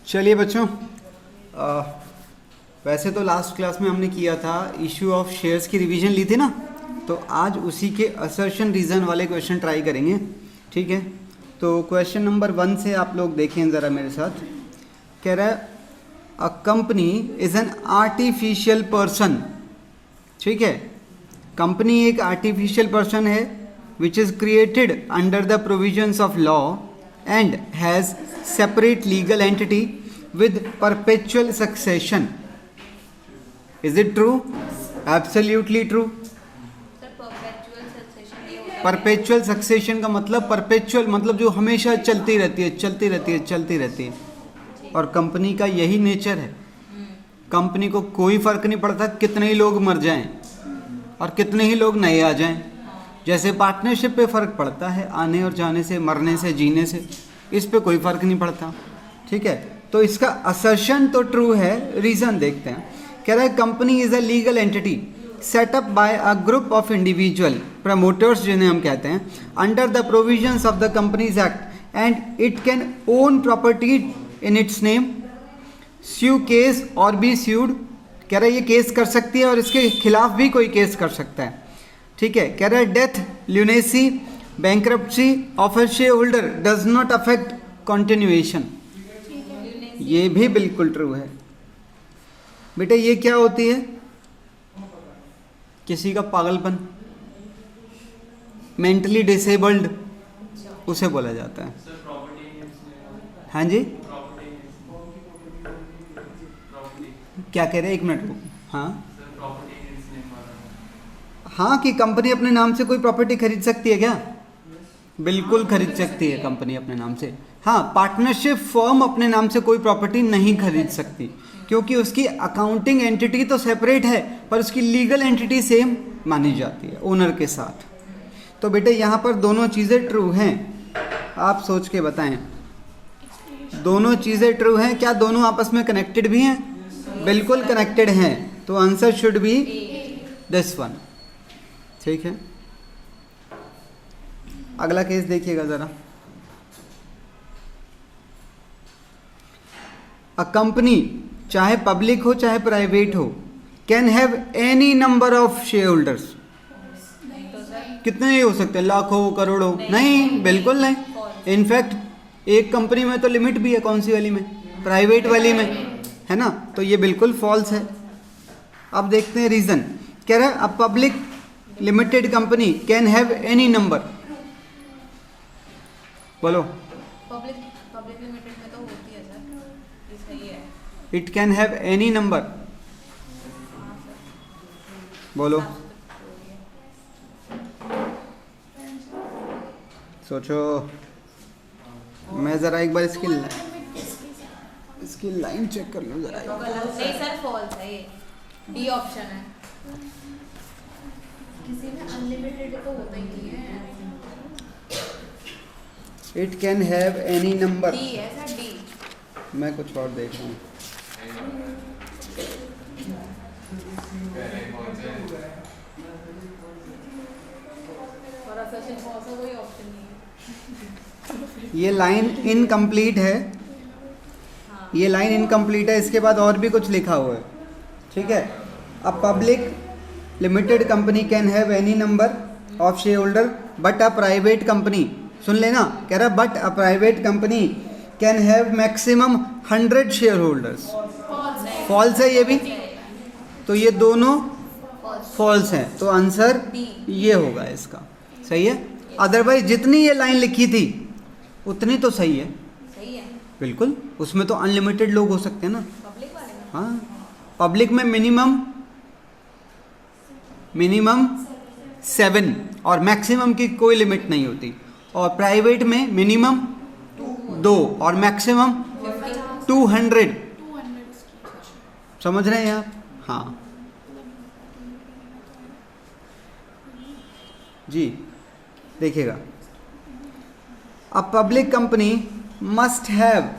चलिए बच्चों, वैसे तो लास्ट क्लास में हमने किया था इशू ऑफ शेयर्स की रिवीजन ली थी ना, तो आज उसी के असर्शन रीज़न वाले क्वेश्चन ट्राई करेंगे। ठीक है, तो क्वेश्चन नंबर 1 से आप लोग देखें ज़रा मेरे साथ। कह रहा है a company is an artificial person. ठीक है, कंपनी एक आर्टिफिशियल पर्सन है which is created under the provisions of law and has separate legal entity with perpetual succession. Is it true? Absolutely true. Perpetual succession का मतलब, perpetual मतलब जो हमेशा चलती रहती है, चलती रहती है, चलती रहती है। और कंपनी का यही नेचर है। कंपनी को कोई फर्क नहीं पड़ता कितने ही लोग मर जाएं और कितने ही लोग नए आ जाएं। जैसे पार्टनरशिप पे फर्क पड़ता है, आने और जाने से, मरने से, जीने से, इस पे कोई फर्क नहीं पड़ता। ठीक है, तो इसका असर्शन तो ट्रू है। रीजन देखते हैं। कह रहा है company is a legal entity set up by a group of individual promoters, जिन्हें हम कहते हैं, under the provisions of the companies act, and it can own property in its name, sue case और बी स्यूड। कह रहा है ये case कर सकती है और इसके खिलाफ भी कोई केस कर सकता है। ठीक है, कह रहा है death, lunacy, bankruptcy of a share holder does not affect continuation. ये भी बिल्कुल ट्रू है। बेटा ये क्या होती है? किसी का पागलपन, मेंटली डिसेबल्ड, उसे बोला जाता है। हाँ जी, क्या कह रहे हैं? एक मिनट। हाँ हाँ, कि कंपनी अपने नाम से कोई प्रॉपर्टी खरीद सकती है क्या? बिल्कुल खरीद सकती है कंपनी अपने नाम से। हाँ, पार्टनरशिप फर्म अपने नाम से कोई प्रॉपर्टी नहीं खरीद सकती, क्योंकि उसकी अकाउंटिंग एंटिटी तो सेपरेट है पर उसकी लीगल एंटिटी सेम मानी जाती है ओनर के साथ। तो बेटे यहाँ पर दोनों चीज़ें ट्रू हैं। आप सोच के बताएं, दोनों चीज़ें ट्रू हैं क्या? दोनों आपस में कनेक्टेड भी हैं? बिल्कुल कनेक्टेड हैं। तो answer should be this one. ठीक है, अगला केस देखिएगा ज़रा। अ कंपनी, चाहे पब्लिक हो चाहे प्राइवेट हो, can have any number of share holders. कितने ही हो सकते हैं? लाखों, करोड़ों? नहीं, बिल्कुल नहीं। इनफैक्ट एक कंपनी में तो लिमिट भी है। कौन सी वाली में? प्राइवेट वाली में, है ना। तो ये बिल्कुल फॉल्स है। अब देखते हैं रीजन। कह रहा है a public limited company can have any number. बोलो। पब्लिक लिमिटेड में तो होती है सर, ये सही है। It can have any number. बोलो, सोचो। मैं जरा एक बार इसकी लाइन चेक कर लूँ जरा। नहीं सर, फॉल्स है ये, डी ऑप्शन है। किसी में अनलिमिटेड तो होता ही नहीं है। It can have any number. D है सर, डी। मैं कुछ और देख रहा हूँ। और असर्शन फॉल्स है, कोई ऑप्शन नहीं है। ये लाइन इनकम्प्लीट है। ये लाइन इनकम्प्लीट है। इसके बाद और भी कुछ लिखा हुआ है। ठीक है, a public limited company can have any number of share holder but a private company, सुन लेना, कह रहा but a private company can have maximum 100 share holders. False है ये भी। तो ये दोनों फॉल्स हैं। तो आंसर ये होगा इसका। सही है। अदरवाइज जितनी ये लाइन लिखी थी उतनी तो सही है। सही है, बिल्कुल। उसमें तो अनलिमिटेड लोग हो सकते हैं ना। पब्लिक वाले में। हाँ, पब्लिक में मिनिमम 7 और मैक्सिमम की कोई लिमिट नहीं होती। और प्राइवेट में मिनिमम 2 और मैक्सिमम 200। समझ रहे हैं आप? हाँ जी, देखिएगा। A public company must have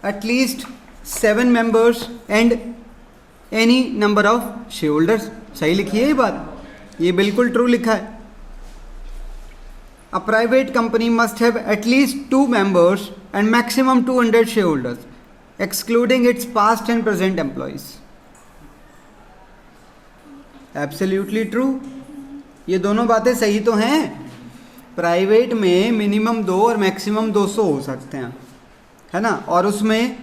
at least 7 members and any number of share holders. सही लिखी है ये बात, ये बिल्कुल ट्रू लिखा है। A private company must have at least 2 members and maximum 200 shareholders. excluding its past and present employees. Absolutely true. ये दोनों बातें सही तो हैं. प्राइवेट में मिनिमम 2 और मैक्सिमम 200 हो सकते हैं, है ना, और उसमें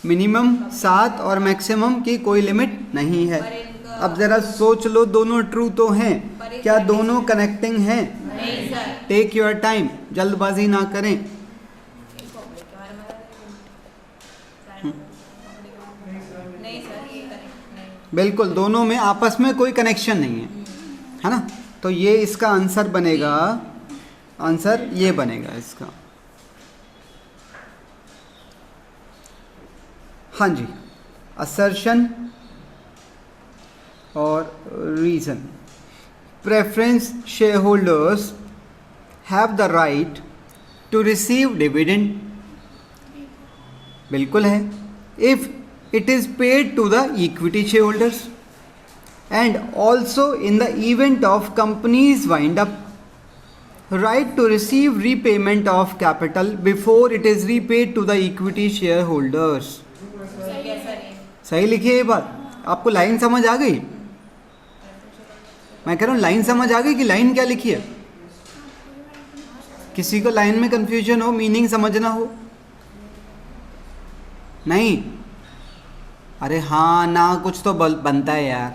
मिनिमम 7 और मैक्सिमम की कोई लिमिट नहीं है. अब जरा सोच लो, दोनों ट्रू तो हैं, क्या दोनों कनेक्टिंग हैं? नहीं सर. टेक योर टाइम, जल्दबाजी ना करें. नहीं सर, ये करेक्ट नहीं. बिल्कुल, दोनों में आपस में कोई कनेक्शन नहीं है ना. तो ये इसका आंसर बनेगा, आंसर ये बनेगा इसका. हाँ जी, असर्शन और reason. Preference shareholders have the right to receive dividend. बिल्कुल है. If it is paid to the equity shareholders and also in the event of company's wind up, right to receive repayment of capital before it is repaid to the equity shareholders. सही लिखी है ये बात. आपको line समझ आ गई? मैं कह रहा हूँ लाइन समझ आ गई कि लाइन क्या लिखी है? किसी को लाइन में कंफ्यूजन हो, मीनिंग समझना हो? नहीं? अरे हाँ ना, कुछ तो बनता है यार.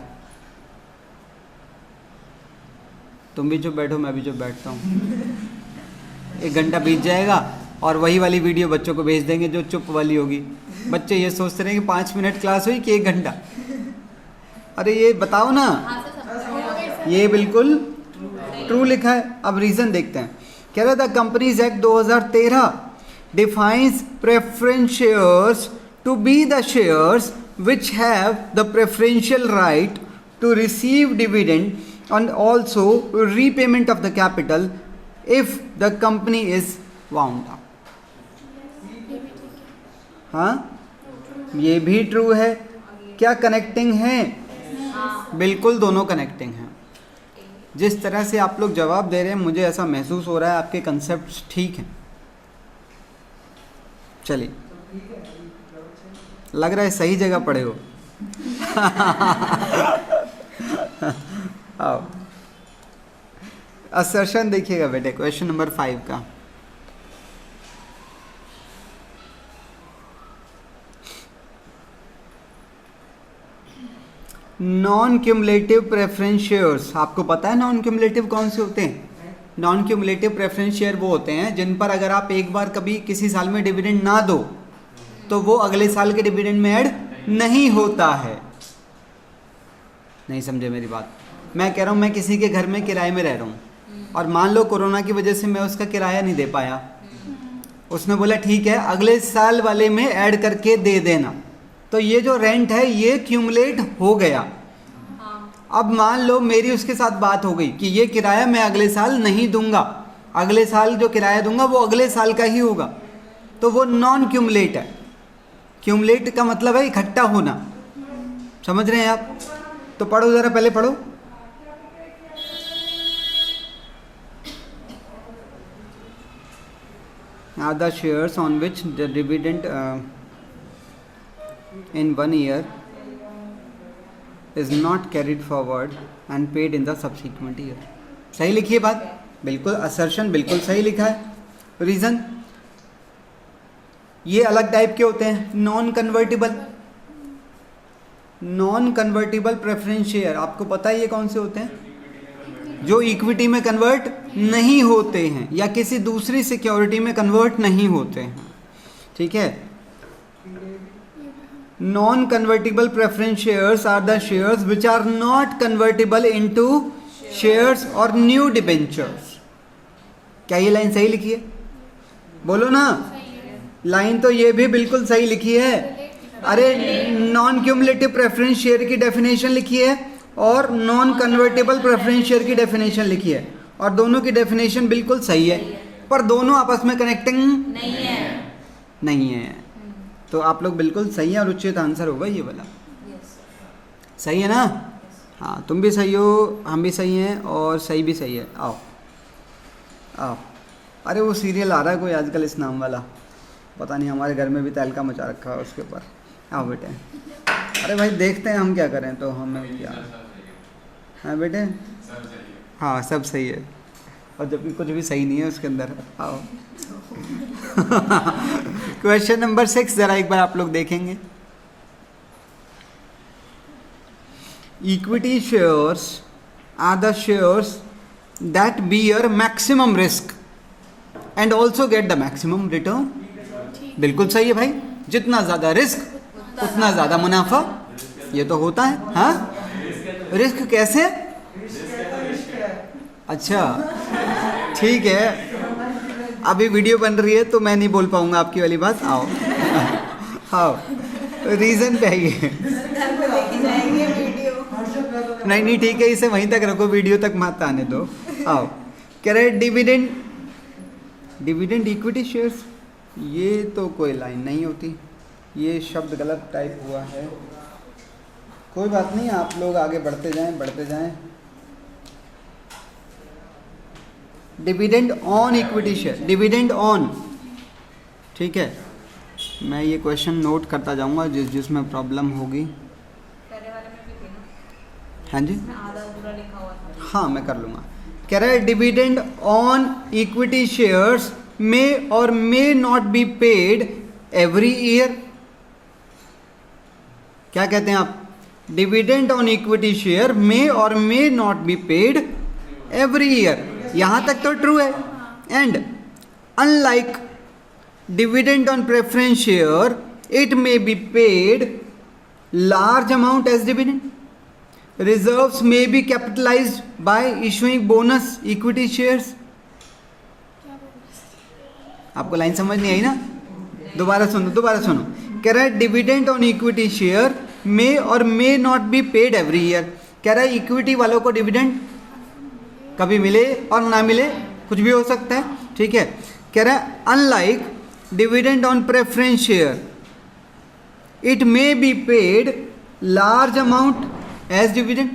तुम भी चुप बैठो, मैं भी चुप बैठता हूँ. 1 घंटा बीत जाएगा और वही वाली वीडियो बच्चों को भेज देंगे जो चुप वाली होगी. बच्चे ये सोचते रहे कि 5 मिनट क्लास हुई कि 1 घंटा. अरे ये बताओ ना. ये बिल्कुल ट्रू लिखा है. अब रीजन देखते हैं. कह रहा था companies act 2013 defines preference shares to be the shares which have the preferential right to receive dividend and also repayment of the capital if the company is wound up. हाँ, ये भी ट्रू है. क्या कनेक्टिंग है? बिल्कुल दोनों connecting हैं. जिस तरह से आप लोग जवाब दे रहे हैं मुझे ऐसा महसूस हो रहा है आपके कंसेप्ट ठीक हैं. चलिए, लग रहा है सही जगह पढ़े हो. आओ, असर्शन देखिएगा बेटे, क्वेश्चन नंबर 5 का. Non cumulative preference shares. आपको पता है नॉन क्यूमुलेटिव कौन से होते हैं? नॉन क्यूमुलेटिव प्रेफरेंस शेयर वो होते हैं जिन पर अगर आप एक बार कभी किसी साल में डिविडेंड ना दो तो वो अगले साल के डिविडेंड में ऐड नहीं होता है. नहीं समझे मेरी बात? मैं कह रहा हूँ मैं किसी के घर में किराए में रह रहा हूँ और मान लो कोरोना की वजह से मैं उसका किराया नहीं दे पाया. उसने बोला ठीक है अगले साल वाले में ऐड करके दे देना. तो ये जो रेंट है ये क्यूमुलेट हो गया. अब मान लो मेरी उसके साथ बात हो गई कि ये किराया मैं अगले साल नहीं दूंगा, अगले साल जो किराया दूंगा वो अगले साल का ही होगा. तो वो नॉन क्यूमुलेट है. क्यूमुलेट का मतलब है इकट्ठा होना. समझ रहे हैं आप? तो पढ़ो जरा, पहले पढ़ो. Are the shares on which the dividend in 1 year is not carried forward and paid in the subsequent year. सही लिखी है बात? बिल्कुल. असर्शन बिल्कुल सही लिखा है. रीजन ये अलग टाइप के होते हैं. Non convertible, non convertible preference share आपको पता है ये कौन से होते हैं? जो इक्विटी में कन्वर्ट नहीं होते हैं या किसी दूसरी सिक्योरिटी में कन्वर्ट नहीं होते हैं. ठीक है. Non convertible preference shares are the shares which are not convertible into shares और न्यू डिबेंचर्स. क्या ये लाइन सही लिखी है? बोलो ना. लाइन तो ये भी बिल्कुल सही लिखी है. अरे नॉन क्यूमुलेटिव प्रेफरेंस शेयर की डेफिनेशन लिखी है और नॉन कन्वर्टेबल प्रेफरेंस शेयर की डेफिनेशन लिखी है और दोनों की डेफिनेशन बिल्कुल सही है पर दोनों आपस में कनेक्टिंग नहीं है. तो आप लोग बिल्कुल सही है और उचित आंसर होगा ये वाला. सही है ना? हाँ, तुम भी सही हो, हम भी सही हैं और सही भी सही है. आओ. अरे वो सीरियल आ रहा है कोई आजकल इस नाम वाला, पता नहीं, हमारे घर में भी तहलका मचा रखा है उसके ऊपर। आओ बेटे, अरे भाई देखते हैं हम क्या करें, तो हमें क्या। हाँ बेटे, हाँ सब सही है, और जबकि कुछ भी सही नहीं है उसके अंदर। आओ क्वेश्चन नंबर 6 ज़रा एक बार आप लोग देखेंगे। Equity shares are the shares that bear maximum risk and also get the maximum return. बिल्कुल सही है भाई, जितना ज़्यादा रिस्क उतना ज़्यादा मुनाफा, ये तो होता है। हाँ, रिस्क कैसे? अच्छा ठीक है, अभी वीडियो बन रही है तो मैं नहीं बोल पाऊंगा आपकी वाली बात। आओ आओ, रीज़न पे आइए। नहीं नहीं ठीक है, इसे वहीं तक रखो, वीडियो तक मत आने दो। आओ, कह रहे डिविडेंड, डिविडेंड इक्विटी शेयर्स, ये तो कोई लाइन नहीं होती, ये शब्द गलत टाइप हुआ है। कोई बात नहीं, आप लोग आगे बढ़ते जाएं बढ़ते जाएं। Dividend on equity share, dividend on, ठीक है। मैं ये क्वेश्चन नोट करता जाऊंगा जिसमें प्रॉब्लम होगी। हाँ जी, हाँ मैं कर लूँगा। कह रहा है dividend on equity shares may और may not be paid every year. क्या कहते हैं आप? Dividend on equity share may और may not be paid every year, यहां तक तो ट्रू है। And unlike dividend on preference share it may be paid large amount as dividend. Reserves may be capitalised by issuing bonus equity shares. आपको line समझ नहीं आई ना? दोबारा सुनो, दोबारा सुनो। कह रहा है dividend on equity share may और may not be paid every year. कह रहा है इक्विटी वालों को डिविडेंड कभी मिले और ना मिले, कुछ भी हो सकता है, ठीक है। कह रहा है unlike dividend on preference share it may be paid large amount as dividend.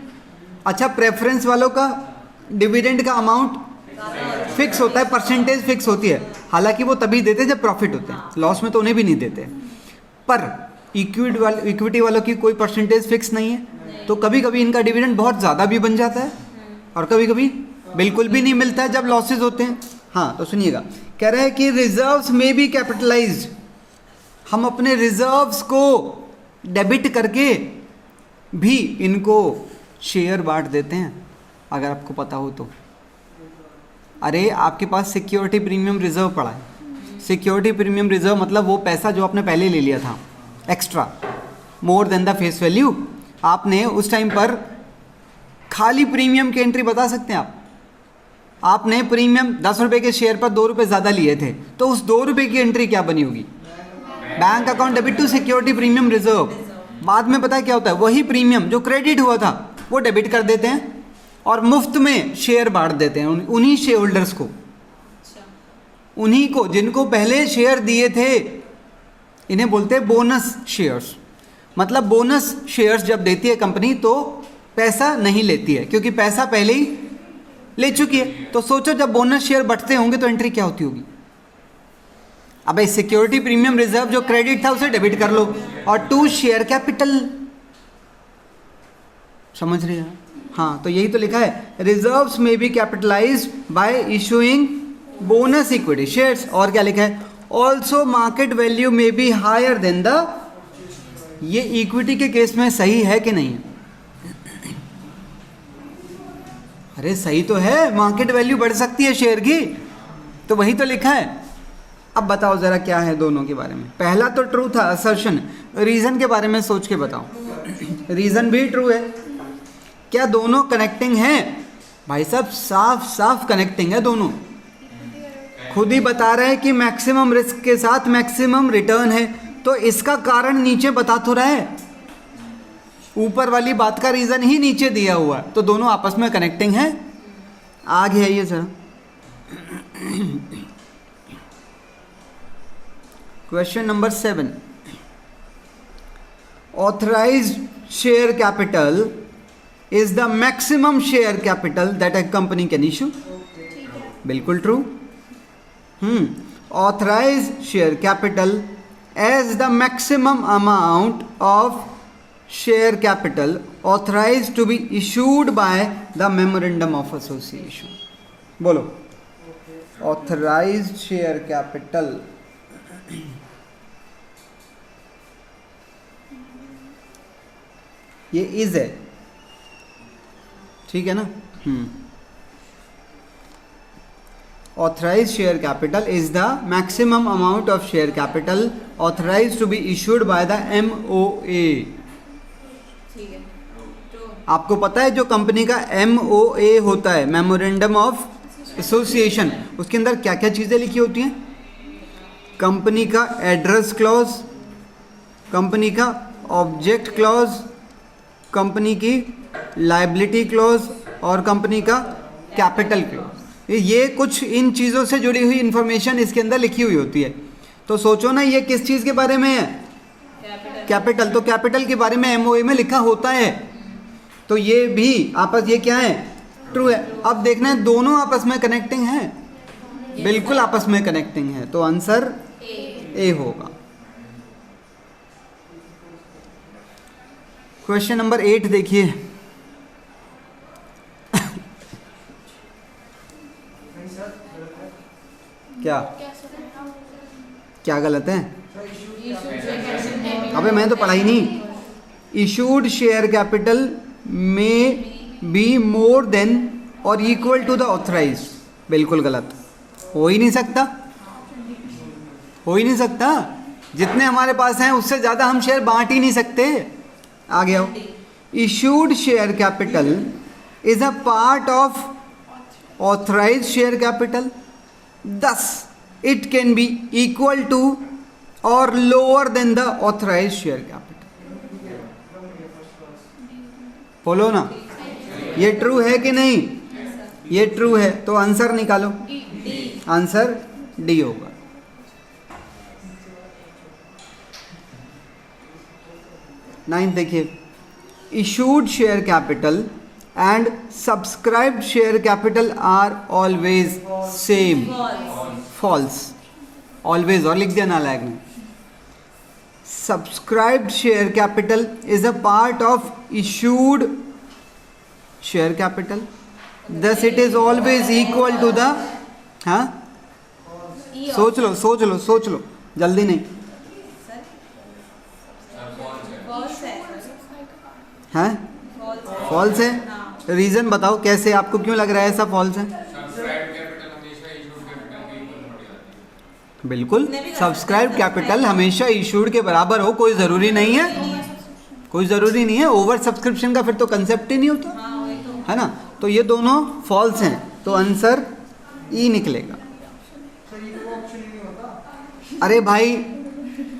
अच्छा, प्रेफरेंस वालों का डिविडेंड का अमाउंट फिक्स होता है, परसेंटेज फिक्स होती है, हालांकि वो तभी देते हैं जब प्रॉफिट होते हैं, लॉस में तो उन्हें भी नहीं देते। पर इक्विटी वालों की कोई परसेंटेज फिक्स नहीं है, तो कभी कभी इनका डिविडेंड बहुत ज़्यादा भी बन जाता है और कभी कभी बिल्कुल भी नहीं मिलता है जब लॉसेज होते हैं। हाँ तो सुनिएगा, कह रहे हैं कि रिजर्व्स में भी कैपिटलाइज्ड, हम अपने रिजर्व्स को डेबिट करके भी इनको शेयर बांट देते हैं, अगर आपको पता हो तो। अरे आपके पास सिक्योरिटी प्रीमियम रिजर्व पड़ा है। सिक्योरिटी प्रीमियम रिजर्व मतलब वो पैसा जो आपने पहले ले लिया था extra, more than the face value. आपने उस टाइम पर खाली प्रीमियम की एंट्री बता सकते हैं आप। आपने प्रीमियम 10 रुपये के शेयर पर 2 रुपये ज़्यादा लिए थे, तो उस 2 रुपये की एंट्री क्या बनी होगी? Bank account debit to security premium reserve. बाद में पता है क्या होता है, वही प्रीमियम जो क्रेडिट हुआ था वो डेबिट कर देते हैं और मुफ्त में शेयर बांट देते हैं उन्हीं शेयर होल्डर्स को, उन्हीं को जिनको पहले शेयर दिए थे। इन्हें बोलते हैं बोनस शेयर्स। मतलब बोनस शेयर्स जब देती है कंपनी तो पैसा नहीं लेती है, क्योंकि पैसा पहले ही ले चुकी है। तो सोचो जब बोनस शेयर बढ़ते होंगे तो एंट्री क्या होती होगी? अब सिक्योरिटी प्रीमियम रिजर्व जो क्रेडिट था उसे डेबिट कर लो, और टू शेयर कैपिटल, समझ रहे हैं? हाँ तो यही तो लिखा है, reserves may be capitalised by issuing bonus equity shares. और क्या लिखा है? Also market value may be higher than the. ये इक्विटी के केस में सही है कि नहीं? अरे सही तो है, मार्केट वैल्यू बढ़ सकती है शेयर की, तो वही तो लिखा है। अब बताओ जरा क्या है दोनों के बारे में। पहला तो ट्रू था असर्शन, रीजन के बारे में सोच के बताओ। रीजन भी ट्रू है। क्या दोनों कनेक्टिंग हैं? भाई साहब साफ साफ कनेक्टिंग है दोनों। खुद ही बता रहे हैं कि मैक्सिमम रिस्क के साथ मैक्सिमम रिटर्न है, तो इसका कारण नीचे बता तो रहा है, ऊपर वाली बात का रीजन ही नीचे दिया हुआ है, तो दोनों आपस में कनेक्टिंग है। आगे आइए sir, question number 7। Authorised share capital is the maximum share capital that a company can issue. बिल्कुल true. Authorise share capital as the maximum amount of share capital authorise to be issued by the memorandum of association. बोलो, authorised share capital ये is है, ठीक है ना। Authorise share capital is the maximum amount of share capital authorise to be issued by the MOA। ठीक है, तो आपको पता है जो कंपनी का MOA होता है, मेमोरेंडम ऑफ एसोसिएशन, उसके अंदर क्या क्या चीजें लिखी होती हैं? कंपनी का एड्रेस क्लॉज, कंपनी का ऑब्जेक्ट क्लॉज, कंपनी की लायबिलिटी क्लॉज और कंपनी का कैपिटल क्लॉज। ये कुछ इन चीज़ों से जुड़ी हुई इंफॉर्मेशन इसके अंदर लिखी हुई होती है। तो सोचो ना, ये किस चीज़ के बारे में है? कैपिटल। तो कैपिटल के बारे में MOA में लिखा होता है। तो ये भी आपस, ये क्या है? ट्रू है। अब देखना है दोनों आपस में कनेक्टिंग है, बिल्कुल आपस में कनेक्टिंग है, तो आंसर ए होगा। क्वेश्चन नंबर 8 देखिए। क्या गलत है? अबे मैं तो पढ़ा ही नहीं। इशूड शेयर कैपिटल में बी मोर देन और इक्वल टू द ऑथराइज्ड, बिल्कुल गलत। हो ही नहीं सकता, हो ही नहीं सकता। जितने हमारे पास हैं उससे ज़्यादा हम शेयर बांट ही नहीं सकते। आगे आओ। Issued share capital is a part of authorised share capital, thus it can be equal to or lower than the authorized share capital। बोलो ना, ये ट्रू है कि नहीं? ये ट्रू है, तो आंसर निकालो। आंसर डी होगा। नाइन्थ देखिए। Issued share capital and subscribed share capital are always same। false। always और लिख दिया नालायक ने। subscribed share capital is a part of issued share capital, thus it is always equal to the, हाँ सोच लो सोच लो सोच लो, जल्दी नहीं। हैं? फॉल्स है। रीजन बताओ कैसे, आपको क्यों लग रहा है ऐसा फॉल्स है? बिल्कुल, सब्सक्राइब कैपिटल हमेशा इशूड के बराबर हो, कोई ज़रूरी नहीं है, कोई ज़रूरी नहीं है। ओवर सब्सक्रिप्शन का फिर तो कंसेप्ट ही नहीं होता, है ना। तो ये दोनों फॉल्स हैं, तो आंसर ई निकलेगा। अरे भाई,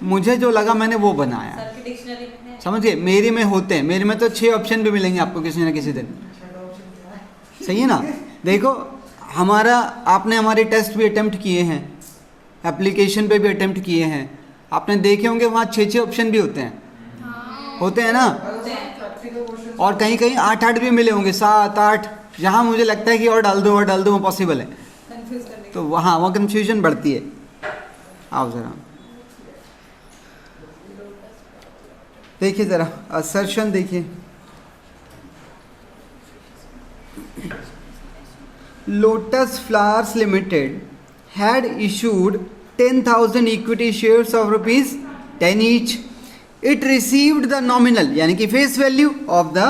मुझे जो लगा मैंने वो बनाया, समझिए। मेरी में होते हैं, मेरे में तो 6 ऑप्शन भी मिलेंगे आपको किसी न किसी दिन, सही है ना। देखो, हमारा आपने हमारे टेस्ट भी अटेम्प्ट किए हैं, एप्लीकेशन पे भी अटेम्प्ट किए हैं, आपने देखे होंगे वहाँ 6 ऑप्शन भी होते हैं, होते हैं ना। और कहीं कहीं 8 भी मिले होंगे, 7 8, जहाँ मुझे लगता है कि और डाल दो वो पॉसिबल है, तो वहाँ वहाँ कन्फ्यूजन बढ़ती है। आओ ज़रा देखिए, ज़रा असर्शन देखिए। Lotus flowers limited had issued 10,000 equity shares of ₹10 each. It received the nominal यानी कि face value of the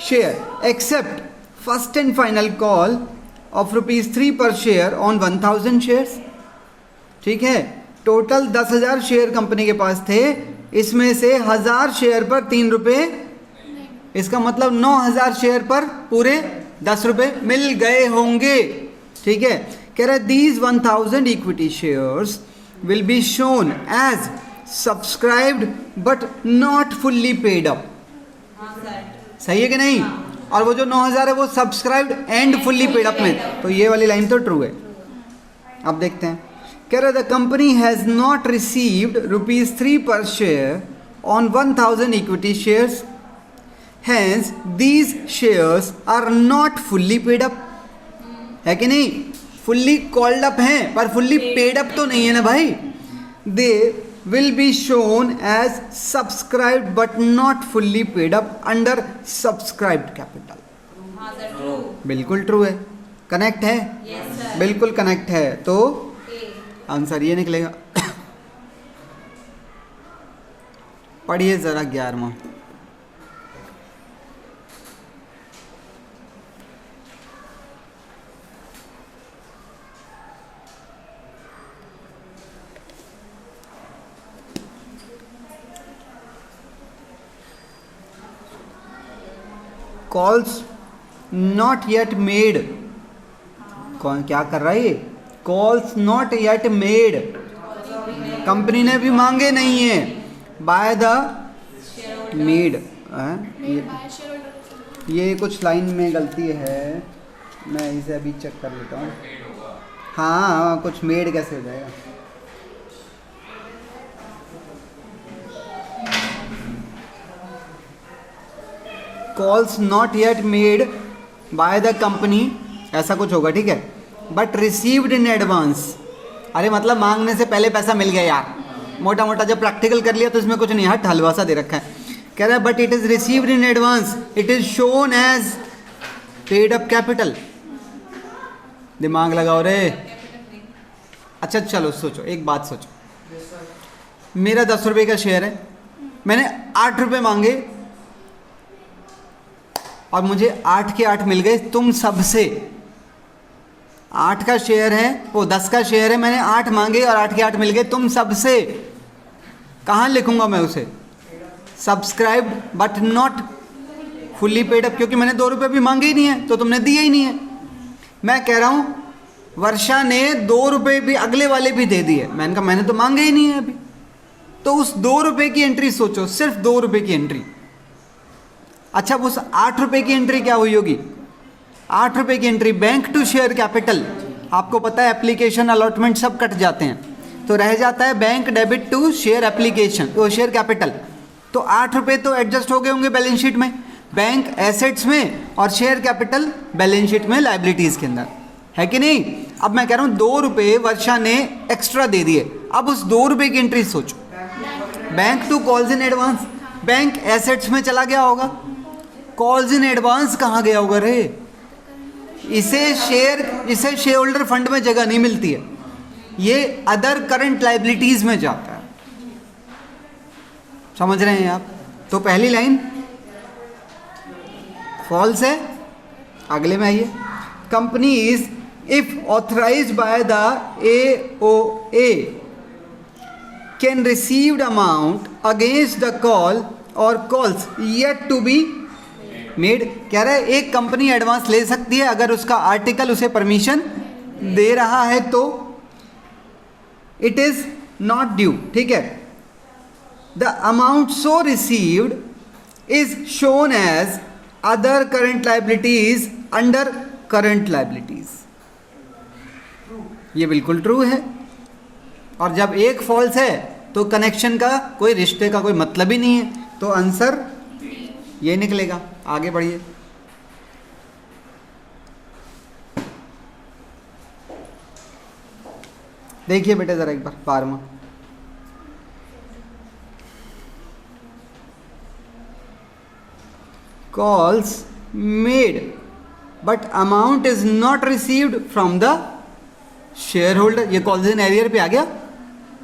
share except first and final call of ₹3 per share on 1,000 shares। ठीक है, टोटल 10,000 शेयर कंपनी के पास थे, इसमें से 1,000 share पर 3 रुपये, इसका मतलब 9,000 शेयर पर पूरे 10 रुपये मिल गए होंगे। ठीक है, कह रहा है these 1,000 equity shares will be shown as subscribed but not fully paid up. सही है कि नहीं? और वो जो 9,000 है वो subscribed and fully paid up में, तो ये वाली लाइन तो ट्रू है। अब देखते हैं, कह रहा है the company has not received ₹3 पर share on 1,000 equity shares, hence these shares are not fully paid up। है कि नहीं? फुल्ली कॉल्ड अप हैं पर फुल्ली पेड अप तो नहीं है ना भाई. They will be shown as subscribed but not fully paid up under subscribed capital. हाँ सर, ट्रू. बिल्कुल ट्रू है. कनेक्ट है. Yes sir. बिल्कुल कनेक्ट है. तो ए. आंसर ये निकलेगा. पढ़िए जरा 11वां. Calls not yet made. कौन क्या कर रहा है ये? Calls not yet made. Company ने भी मांगे नहीं है. By the made. ये कुछ लाइन में गलती है. मैं इसे अभी चेक कर लेता हूँ. हाँ कुछ मेड कैसे हो जाएगा. Calls not yet made by the company, ऐसा कुछ होगा. ठीक है. But received in advance. अरे मतलब मांगने से पहले पैसा मिल गया यार. मोटा मोटा जब प्रैक्टिकल कर लिया तो इसमें कुछ नहीं. हट हलवा सा दे रखा है. कह रहा है but it is received in advance. It is shown as paid up capital. दिमाग लगाओ रे. अच्छा चलो सोचो, एक बात सोचो. मेरा 10 रुपये का शेयर है. मैंने 8 रुपये मांगे और मुझे 8 के 8 मिल गए तुम सबसे. 8 का शेयर है, वो 10 का शेयर है. मैंने 8 मांगे और 8 के 8 मिल गए तुम सबसे. कहाँ लिखूंगा मैं उसे? Subscribed but not fully paid up, क्योंकि मैंने 2 रुपये भी मांगे ही नहीं है तो तुमने दिए ही नहीं है. मैं कह रहा हूँ वर्षा ने 2 रुपये भी अगले वाले भी दे दिए. मैंने कहा मैंने तो मांगे ही नहीं है अभी. तो उस 2 रुपये की एंट्री सोचो, सिर्फ 2 रुपये की एंट्री. अच्छा उस 8 रुपये की एंट्री क्या हुई होगी? 8 रुपये की entry bank to share capital. आपको पता है एप्लीकेशन अलॉटमेंट सब कट जाते हैं तो रह जाता है bank debit to share application, तो शेयर कैपिटल. तो 8 रुपये तो एडजस्ट हो गए होंगे बैलेंस शीट में, बैंक एसेट्स में, और शेयर कैपिटल बैलेंस शीट में लाइबिलिटीज के अंदर, है कि नहीं. अब मैं कह रहा हूँ 2 रुपये वर्षा ने एक्स्ट्रा दे दिए. अब उस 2 रुपये की एंट्री सोचो. Bank to calls in advance, bank assets में चला गया होगा. कॉल्स इन एडवांस कहाँ गया होगा रे? इसे शेयर होल्डर फंड में जगह नहीं मिलती है. ये अदर करंट लाइबिलिटीज में जाता है. समझ रहे हैं आप? तो पहली लाइन फॉल्स है. अगले में आइए. Company is if authorised by the AOA can received amount against the call और calls yet to be made. कह रहा है एक कंपनी एडवांस ले सकती है अगर उसका आर्टिकल उसे परमिशन दे रहा है तो. It is not due. ठीक है. The amount so received is shown as other current liabilities under current liabilities. ये बिल्कुल ट्रू है. और जब एक फॉल्स है तो कनेक्शन का कोई रिश्ते का कोई मतलब ही नहीं है. तो आंसर ये निकलेगा. आगे बढ़िए. देखिए बेटे जरा एक बार 12वां. Calls made but amount is not received from the share holder. ये कॉल्स इन एरियर पे आ गया.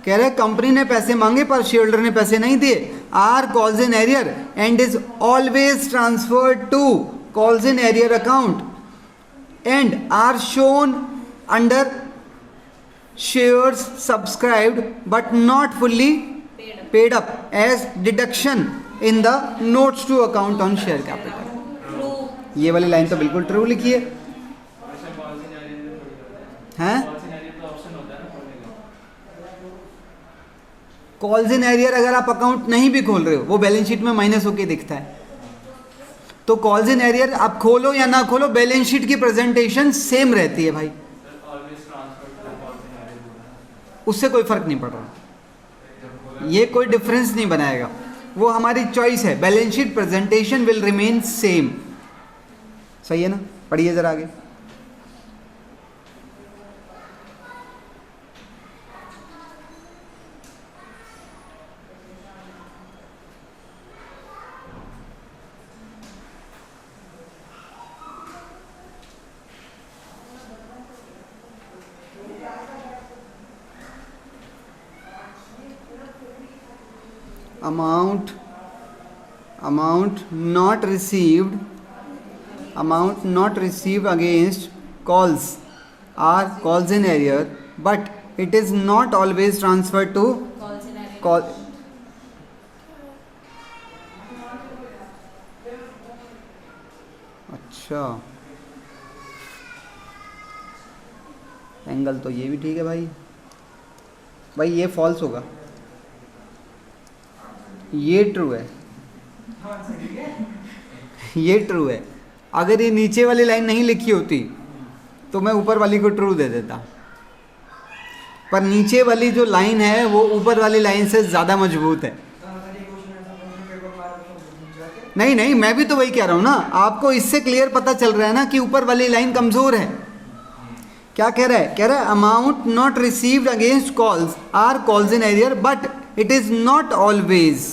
कह रहे कंपनी ने पैसे मांगे पर शेयर होल्डर ने पैसे नहीं दिए. Are calls in arrear and is always transferred to calls in arrear account and are shown under shares subscribed but not fully paid up as deduction in the notes to account on share capital. ये वाली line तो बिल्कुल true लिखी है. हैं? Calls in arrear अगर आप account नहीं भी खोल रहे हो वो बैलेंस शीट में माइनस होके दिखता है. तो कॉल्स इन एरियर आप खोलो या ना खोलो बैलेंस शीट की प्रेजेंटेशन सेम रहती है भाई. उससे कोई फर्क नहीं पड़ रहा. ये कोई डिफरेंस नहीं बनाएगा. वो हमारी चॉइस है. Balance sheet presentation will remain same. सही है ना? पढ़िए जरा आगे. amount not received against calls are calls in arrear, but it is not always transferred to call. अच्छा, एंगल तो ये भी ठीक है भाई ये फॉल्स होगा, ये ट्रू है, ये ट्रू है। अगर ये नीचे वाली लाइन नहीं लिखी होती तो मैं ऊपर वाली को ट्रू दे देता, पर नीचे वाली जो लाइन है वो ऊपर वाली लाइन से ज़्यादा मजबूत है। नहीं, मैं भी तो वही कह रहा हूँ ना, आपको इससे क्लियर पता चल रहा है ना कि ऊपर वाली लाइन कमज़ोर है। क्या कह रहा है? Amount not received against calls are calls in arrear, but it is not always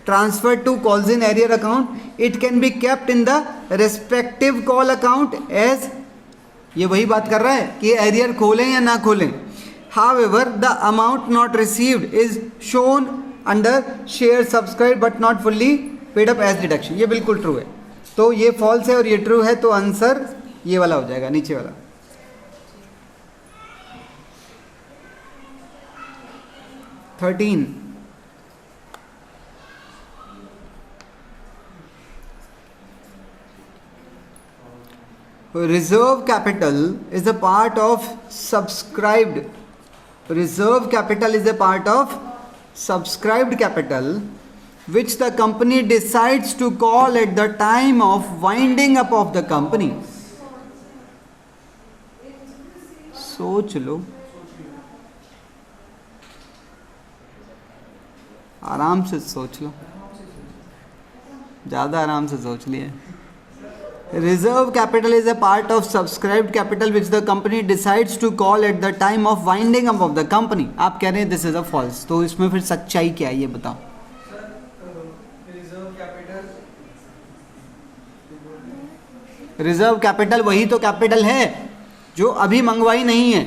transfer to calls in arrear account, it can be kept in the respective call account as, ये वही बात कर रहा है कि एरियर खोलें या ना खोलें। However, the amount not received is shown under share subscribed but not fully paid up as deduction। ये बिल्कुल ट्रू है, तो ये फॉल्स है और ये ट्रू है, तो आंसर ये वाला हो जाएगा, नीचे वाला। 13, reserve capital is a part of subscribed. Reserve capital is a part of subscribed capital which the company decides to call at the time of winding up of the company। सोच लो, आराम से सोच लो, ज़्यादा आराम से सोच लिए। Reserve capital is a part of subscribed capital which the company decides to call at the time of winding up of the company। आप कह रहे हैं this is a false, तो इसमें फिर सच्चाई क्या है ये बताओ। रिजर्व कैपिटल वही तो कैपिटल है जो अभी मंगवाई नहीं है,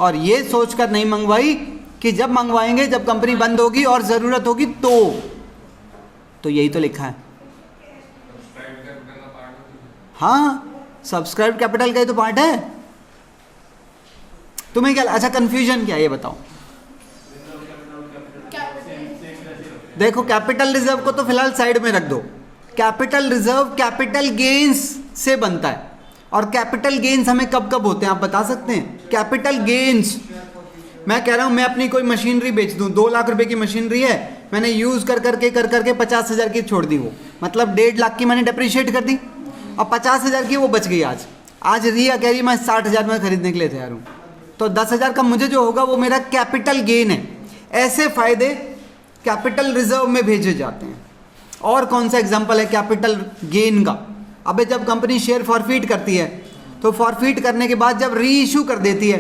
और ये सोचकर नहीं मंगवाई कि जब मंगवाएंगे, जब कंपनी बंद होगी और ज़रूरत होगी तो यही तो लिखा है। हाँ, सब्सक्राइब कैपिटल का ही तो पार्ट है। तुम्हें क्या, अच्छा कंफ्यूजन क्या है ये बताओ। देखो, कैपिटल रिजर्व को तो फिलहाल साइड में रख दो। कैपिटल रिजर्व कैपिटल गेन्स से बनता है, और कैपिटल गेन्स हमें कब कब होते हैं आप बता सकते हैं? कैपिटल गेन्स, मैं कह रहा हूं मैं अपनी कोई मशीनरी बेच दूं, 2 लाख रुपए की मशीनरी है, मैंने यूज कर करके 50,000 की छोड़ दी, वो मतलब 1.5 लाख की मैंने डेप्रिशिएट कर दी, और 50,000 की वो बच गई। आज रिया कह रही मैं 60,000 में खरीदने के लिए तैयार हूँ, तो 10,000 का मुझे जो होगा वो मेरा कैपिटल गेन है। ऐसे फायदे कैपिटल रिजर्व में भेजे जाते हैं। और कौन सा एग्जांपल है कैपिटल गेन का? अबे जब कंपनी शेयर फॉरफीट करती है, तो फॉरफीट करने के बाद जब री इशू कर देती है,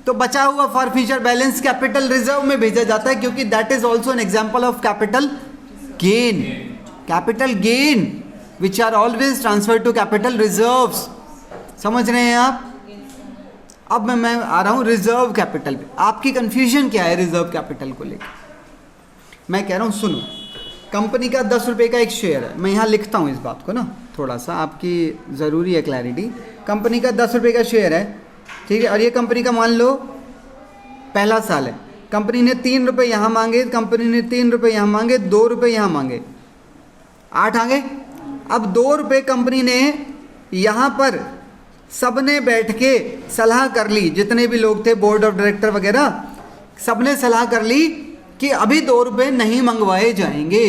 तो बचा हुआ फॉरफीचर बैलेंस कैपिटल रिजर्व में भेजा जाता है, क्योंकि that is also an example of capital gain. Capital gain which are always transfer to capital reserves. समझ रहे हैं आप? अब मैं आ रहा हूं रिजर्व कैपिटल पे। आपकी कंफ्यूजन क्या है रिजर्व कैपिटल को लेकर? मैं कह रहा हूं सुनो, कंपनी का 10 रुपये का एक शेयर है, मैं यहाँ लिखता हूँ इस बात को ना, थोड़ा सा आपकी ज़रूरी है क्लैरिटी। कंपनी का 10 रुपये का शेयर है, ठीक है, और ये कंपनी का मान लो पहला साल है। कंपनी ने 3 रुपये यहाँ मांगे, कंपनी ने 3 रुपये यहाँ मांगे, 2 रुपये यहाँ मांगे, 8 आ गए। अब 2 रुपये कंपनी ने यहाँ पर सबने बैठ के सलाह कर ली, जितने भी लोग थे बोर्ड ऑफ डायरेक्टर वगैरह, सबने सलाह कर ली कि अभी 2 रुपये नहीं मंगवाए जाएंगे।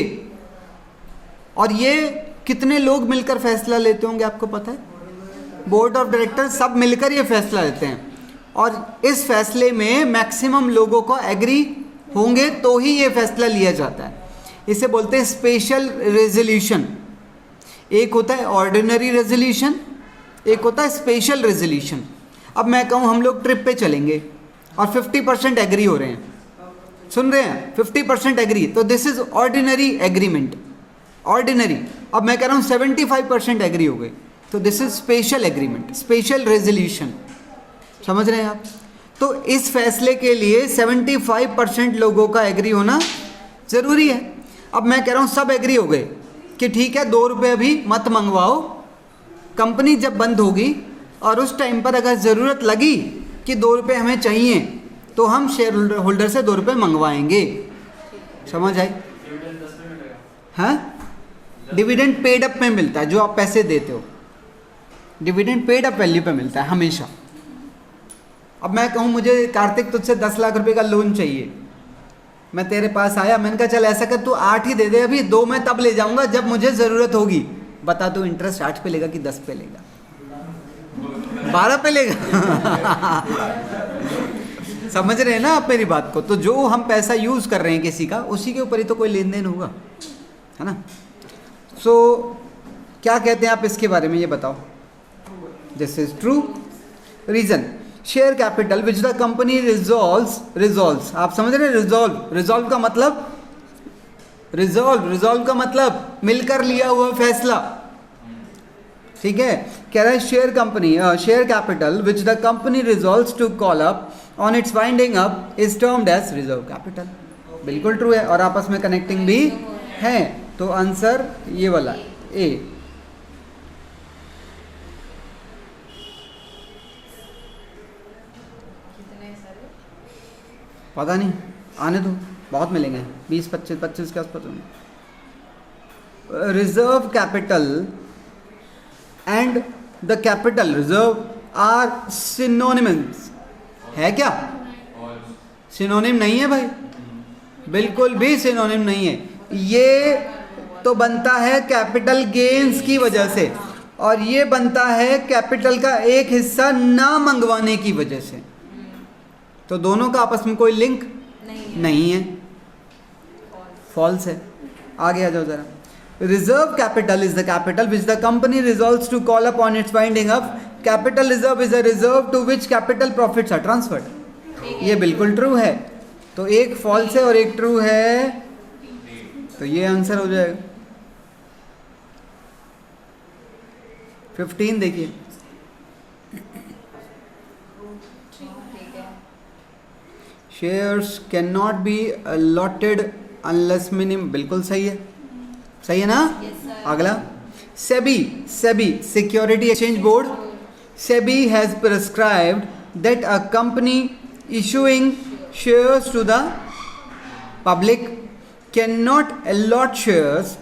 और ये कितने लोग मिलकर फैसला लेते होंगे आपको पता है? बोर्ड ऑफ डायरेक्टर सब मिलकर ये फैसला लेते हैं, और इस फैसले में मैक्सिमम लोगों को एग्री होंगे तो ही ये फैसला लिया जाता है। इसे बोलते हैं स्पेशल रेजोल्यूशन। एक होता है ऑर्डिनरी रेजोल्यूशन, एक होता है स्पेशल रेजोल्यूशन। अब मैं कहूँ हम लोग ट्रिप पे चलेंगे और 50% एग्री हो रहे हैं, सुन रहे हैं, 50% एग्री, तो this is ordinary agreement, ordinary. अब मैं कह रहा हूँ 75% एग्री हो गए, तो this is special agreement, special resolution. समझ रहे हैं आप? तो इस फैसले के लिए 75% लोगों का एग्री होना जरूरी है। अब मैं कह रहा हूँ सब एग्री हो गए कि ठीक है 2 रुपये अभी मत मंगवाओ, कंपनी जब बंद होगी और उस टाइम पर अगर ज़रूरत लगी कि 2 रुपये हमें चाहिए तो हम शेयर होल्डर से 2 रुपये मंगवाएंगे। समझ आई? हाँ, डिविडेंड पेड अप में मिलता है, जो आप पैसे देते हो डिविडेंड पेड अप वैल्यू पे मिलता है हमेशा। अब मैं कहूँ मुझे कार्तिक तुझसे 10 लाख रुपए का लोन चाहिए, मैं तेरे पास आया, मैंने कहा चल ऐसा कर तू 8 ही दे दे, अभी 2 मैं तब ले जाऊंगा जब मुझे ज़रूरत होगी। बता तू इंटरेस्ट 8 पे लेगा कि 10 पे लेगा? 12 पे लेगा। समझ रहे हैं ना आप मेरी बात को? तो जो हम पैसा यूज़ कर रहे हैं किसी का, उसी के ऊपर ही तो कोई लेन देन होगा, है ना? सो क्या कहते हैं आप इसके बारे में, ये बताओ। This is true reason. Share capital which the company resolves, आप समझ रहे हैं? रिजॉल्व का मतलब, रिजॉल्व का मतलब मिलकर लिया हुआ फैसला, ठीक है? कह रहा है share capital which the company resolves to call up on its winding up is termed as reserve capital. बिल्कुल ट्रू है, और आपस में कनेक्टिंग भी है, तो आंसर ये वाला ए। पता नहीं, आने दो, बहुत मिलेंगे, 20-25 के आसपास होंगे। Reserve capital and the capital reserve are synonyms, है क्या? सिनोनिम नहीं है भाई, बिल्कुल भी सिनोनिम नहीं है। ये तो बनता है कैपिटल गेन्स की वजह से, और ये बनता है कैपिटल का एक हिस्सा ना मंगवाने की वजह से। तो दोनों का आपस में कोई लिंक नहीं है, फॉल्स है। आगे आ जाओ जरा। Reserve capital is the capital which the company resolves to call up on its winding up. Capital reserve is a reserve to which capital profits are transferred. ये बिल्कुल ट्रू है, तो एक फॉल्स है और एक ट्रू है, तो ये आंसर हो जाएगा। 15 देखिए, shares can not be allotted unless minimum, बिल्कुल सही है, सही है ना? अगला, SEBI security exchange board, SEBI has prescribed that a company issuing shares to the public can not allot shares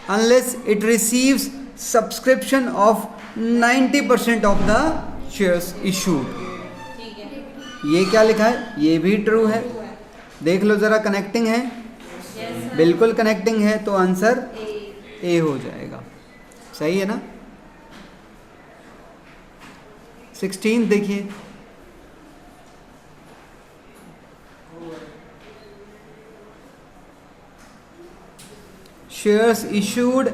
unless it receives subscription of 90% of the shares issued। ये क्या लिखा है? ये भी ट्रू है, देख लो जरा, कनेक्टिंग है, बिल्कुल कनेक्टिंग है, तो आंसर ए हो जाएगा। सही है ना? 16 देखिए, shares issued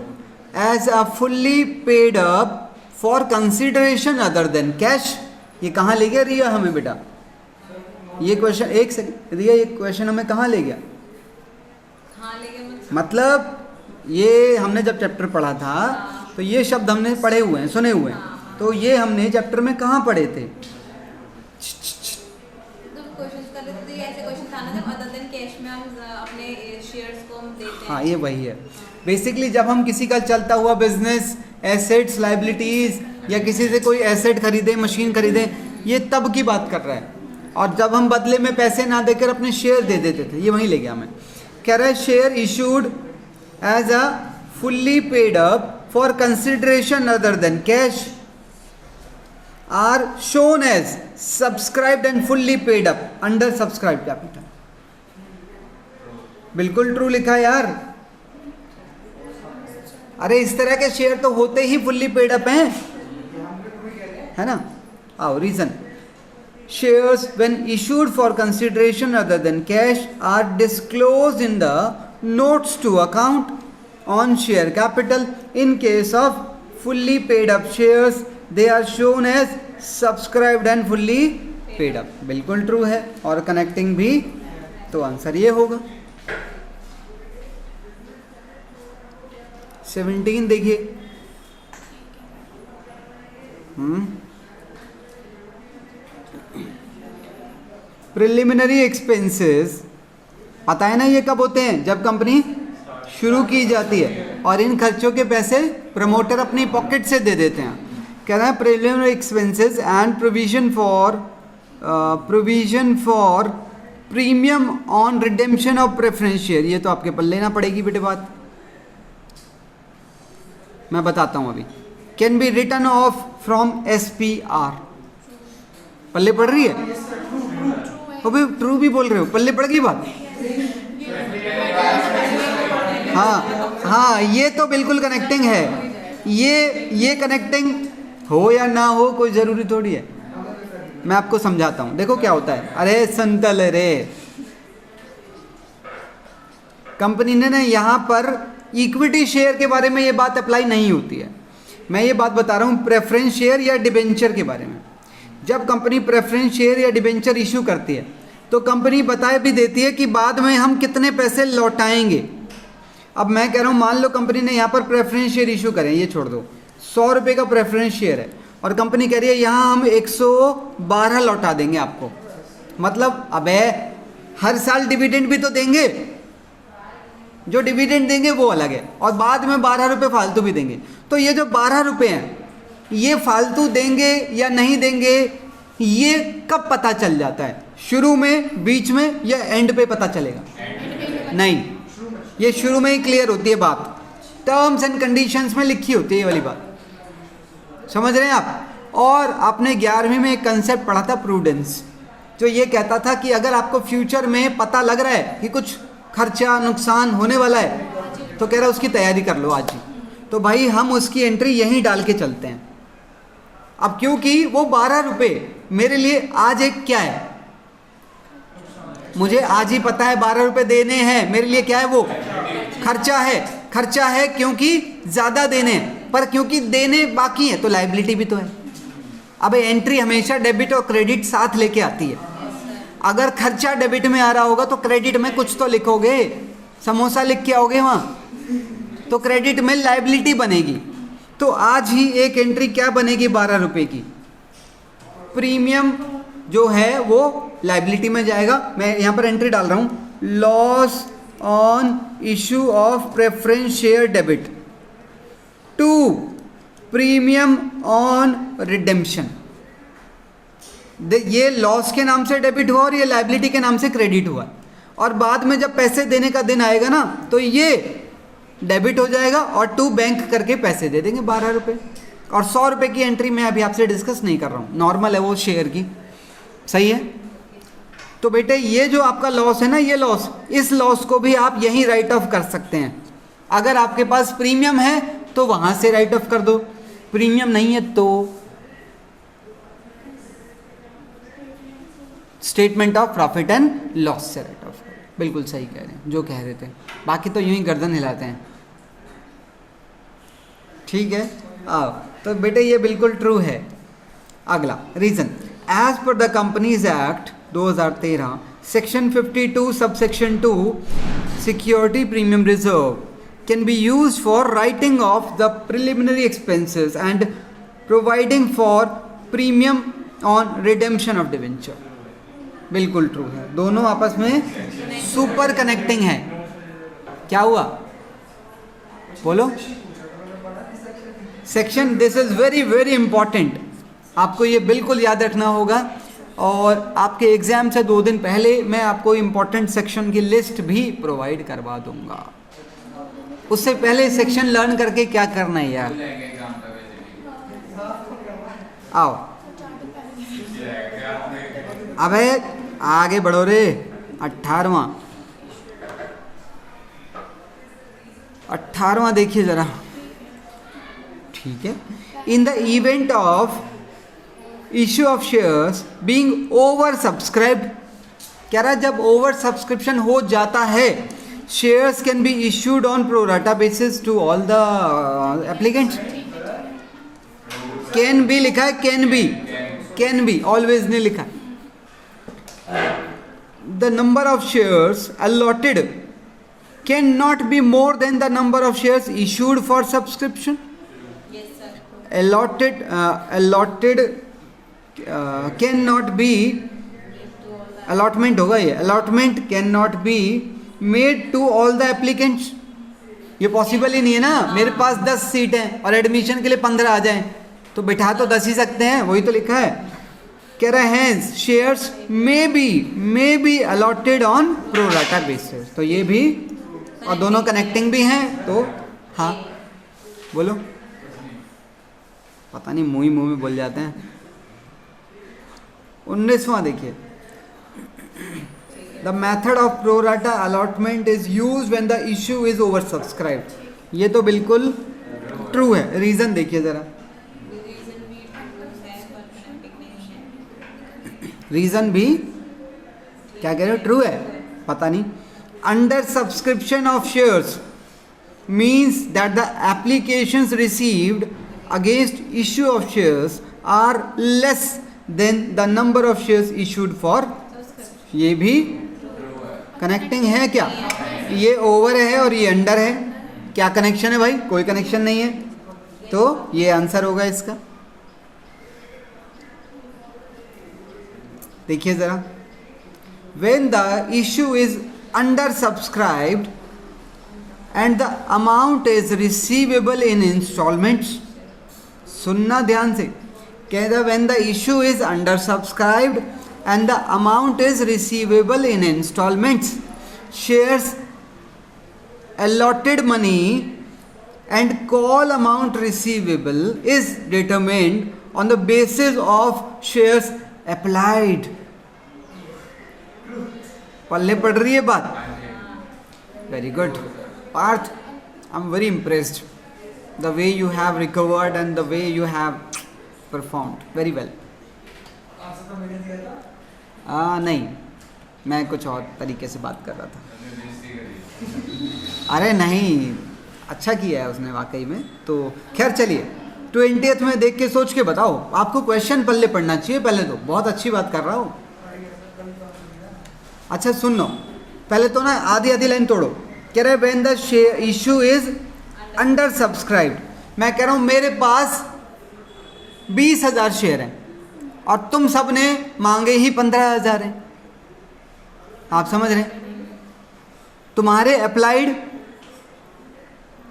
as a fully paid up for consideration other than cash। ये कहाँ ले गया रिया हमें बेटा? ये क्वेश्चन, एक सेकंड रिया, ये क्वेश्चन हमें कहाँ ले गया? मतलब ये हमने जब चैप्टर पढ़ा था तो ये शब्द हमने पढ़े हुए हैं, सुने हुए हैं, तो ये हमने चैप्टर में कहाँ पढ़े थे? हाँ, ये वही है बेसिकली। जब हम किसी का चलता हुआ बिजनेस, एसेट्स, लाइबिलिटीज, या किसी से कोई एसेट खरीदे, मशीन खरीदे, ये तब की बात कर रहा है। और जब हम बदले में पैसे ना देकर अपने शेयर दे देते थे, ये वहीं ले गया हमें। कह रहा है share issued as a fully paid up for consideration other than cash are shown as subscribed and fully paid up under subscribed capital. बिल्कुल ट्रू लिखा यार। अरे इस तरह के शेयर तो होते ही फुल्ली पेड अप हैं, है ना? आओ, reason, shares when issued for consideration other than cash are disclosed in the notes to account on share capital. In case of fully paid up shares they are shown as subscribed and fully paid up. बिल्कुल true है, और connecting भी, तो answer ये होगा। 17 देखिए, preliminary expenses पता है ना ये कब होते हैं? जब कंपनी शुरू की जाती है, और इन खर्चों के पैसे प्रमोटर अपनी पॉकेट से दे देते हैं। कह रहे हैं preliminary expenses and provision for premium on redemption of preference share. ये तो आपके पल्ले ना पड़ेगी बेटे बात, मैं बताता हूं अभी। Can be return of from SPR। पल्ले पड़ रही है? अभी ट्रू भी बोल रहे हो, पल्ले पड़ गई बात। हाँ, ये तो बिल्कुल कनेक्टिंग है। ये कनेक्टिंग हो या ना हो कोई ज़रूरी थोड़ी है। मैं आपको समझाता हूँ, देखो क्या होता है। अरे संतल रे, कंपनी ने ना यहाँ पर इक्विटी शेयर के बारे में ये बात अप्लाई नहीं होती है। मैं ये बात बता रहा हूँ प्रेफरेंस शेयर या डिबेंचर के बारे में। जब कंपनी प्रेफरेंस शेयर या डिबेंचर इशू करती है तो कंपनी बता भी देती है कि बाद में हम कितने पैसे लौटाएंगे। अब मैं कह रहा हूँ, मान लो कंपनी ने यहाँ पर प्रेफरेंस शेयर इशू करें, ये छोड़ दो, 100 रुपये का प्रेफरेंस शेयर है और कंपनी कह रही है यहाँ हम 112 लौटा देंगे आपको। मतलब अबे हर साल डिविडेंड भी तो देंगे, जो डिविडेंड देंगे वो अलग है, और बाद में 12 रुपये फालतू भी देंगे। तो ये जो 12 रुपये हैं ये फालतू देंगे या नहीं देंगे, ये कब पता चल जाता है? शुरू में, बीच में, या एंड पे पता चलेगा? नहीं, ये शुरू में ही क्लियर होती है बात, टर्म्स एंड कंडीशंस में लिखी होती है ये वाली बात। समझ रहे हैं आप? और आपने 11वीं में एक कंसेप्ट पढ़ा था प्रूडेंस, जो ये कहता था कि अगर आपको फ्यूचर में पता लग रहा है कि कुछ खर्चा नुकसान होने वाला है तो कह रहा है उसकी तैयारी कर लो आज ही। तो भाई हम उसकी एंट्री यहीं डाल के चलते हैं। अब क्योंकि वो 12 रुपये मेरे लिए आज एक क्या है, मुझे आज ही पता है 12 रुपये देने हैं, मेरे लिए क्या है वो खर्चा है। खर्चा है क्योंकि ज़्यादा देने हैं, पर क्योंकि देने बाकी हैं तो लायबिलिटी भी तो है। अब एंट्री हमेशा डेबिट और क्रेडिट साथ लेके आती है। अगर खर्चा डेबिट में आ रहा होगा तो क्रेडिट में कुछ तो लिखोगे, समोसा लिख के आओगे वहाँ, तो क्रेडिट में लायबिलिटी बनेगी। तो आज ही एक एंट्री क्या बनेगी 12 रुपये की, प्रीमियम जो है वो लायबिलिटी में जाएगा। मैं यहाँ पर एंट्री डाल रहा हूँ, loss on issue of preference share debit to premium on redemption. ये लॉस के नाम से डेबिट हुआ और ये लायबिलिटी के नाम से क्रेडिट हुआ, और बाद में जब पैसे देने का दिन आएगा ना तो ये डेबिट हो जाएगा और टू बैंक करके पैसे दे देंगे 12 रुपये। और 100 रुपये की एंट्री मैं अभी आपसे डिस्कस नहीं कर रहा हूँ, नॉर्मल है वो शेयर की, सही है। तो बेटे ये जो आपका लॉस है ना, ये लॉस, इस लॉस को भी आप यहीं राइट ऑफ कर सकते हैं। अगर आपके पास प्रीमियम है तो वहाँ से राइट ऑफ कर दो, प्रीमियम नहीं है तो statement of profit and loss से राइट ऑफ। बिल्कुल सही कह रहे हैं जो कह रहे थे, बाकी तो यूं ही गर्दन हिलाते हैं। ठीक है, आओ तो बेटे ये बिल्कुल ट्रू है। अगला reason, as per the companies act 2013 section 52 subsection 2 security premium reserve can be used for writing off the preliminary expenses and providing for premium on redemption of debenture. बिल्कुल ट्रू है, दोनों आपस में सुपर कनेक्टिंग है। क्या हुआ बोलो? Section, this is very very important, आपको ये बिल्कुल याद रखना होगा। और आपके एग्जाम से 2 दिन पहले मैं आपको इंपॉर्टेंट सेक्शन की लिस्ट भी प्रोवाइड करवा दूंगा। उससे पहले सेक्शन लर्न करके क्या करना है यार, आओ अबे आगे बढ़ो रे। 18वां देखिए जरा, ठीक है। In the event of issue of shares being oversubscribed, कह रहा है जब ओवर सब्सक्रिप्शन हो जाता है, shares can be issued on pro rata basis to all the applicants. Can be लिखा है, कैन बी ऑलवेज नहीं लिखा। The number of shares allotted cannot be more than the number of shares issued for subscription. Yes, sir. Allotted cannot be, allotment होगा ये, allotment cannot be made to all the applicants. ये possible ही नहीं है ना, मेरे पास 10 seat हैं और एडमिशन के लिए 15 आ जाएं, तो बिठा तो 10 ही सकते हैं, वही तो लिखा है। कह रहा है shares may be allotted on pro rata basis, तो ये भी, और दोनों कनेक्टिंग भी हैं, तो हाँ बोलो, पता नहीं मुंह ही मुंह में बोल जाते हैं। 19वां देखिए, the method of pro rata allotment is use when the issue is over subscribed. ये तो बिल्कुल ट्रू है। रीजन देखिए जरा, रीजन भी क्या कह रहे हो, ट्रू है, पता नहीं। Under subscription of shares means that the applications received against issue of shares are less than the number of shares issued for. ये भी कनेक्टिंग है क्या? ये ओवर है और ये अंडर है, क्या कनेक्शन है भाई? कोई कनेक्शन नहीं है, तो ये आंसर होगा इसका। देखिए जरा, when the issue is under subscribed and the amount is receivable in installments, सुनना ध्यान से, कहता when the issue is under subscribed and the amount is receivable in installments, shares allotted money and call amount receivable is determined on the basis of shares applied। पल्ले पड़ रही है बात? Very good Parth, I am very impressed the way you have recovered and the way you have performed very well. नहीं, मैं कुछ और तरीके से बात कर रहा था। अरे नहीं, अच्छा किया है उसने वाकई में। तो खैर चलिए, 20th में देख के सोच के बताओ, आपको क्वेश्चन पल्ले पढ़ना चाहिए पहले तो। बहुत अच्छी बात कर रहा हूँ। अच्छा सुन लो, पहले तो ना आधी लाइन तोड़ो। कह रहे when the issue is under subscribed, मैं कह रहा हूँ मेरे पास 20,000 शेयर हैं और तुम सब ने मांगे ही 15,000 हैं। आप समझ रहे हैं? तुम्हारे अप्लाइड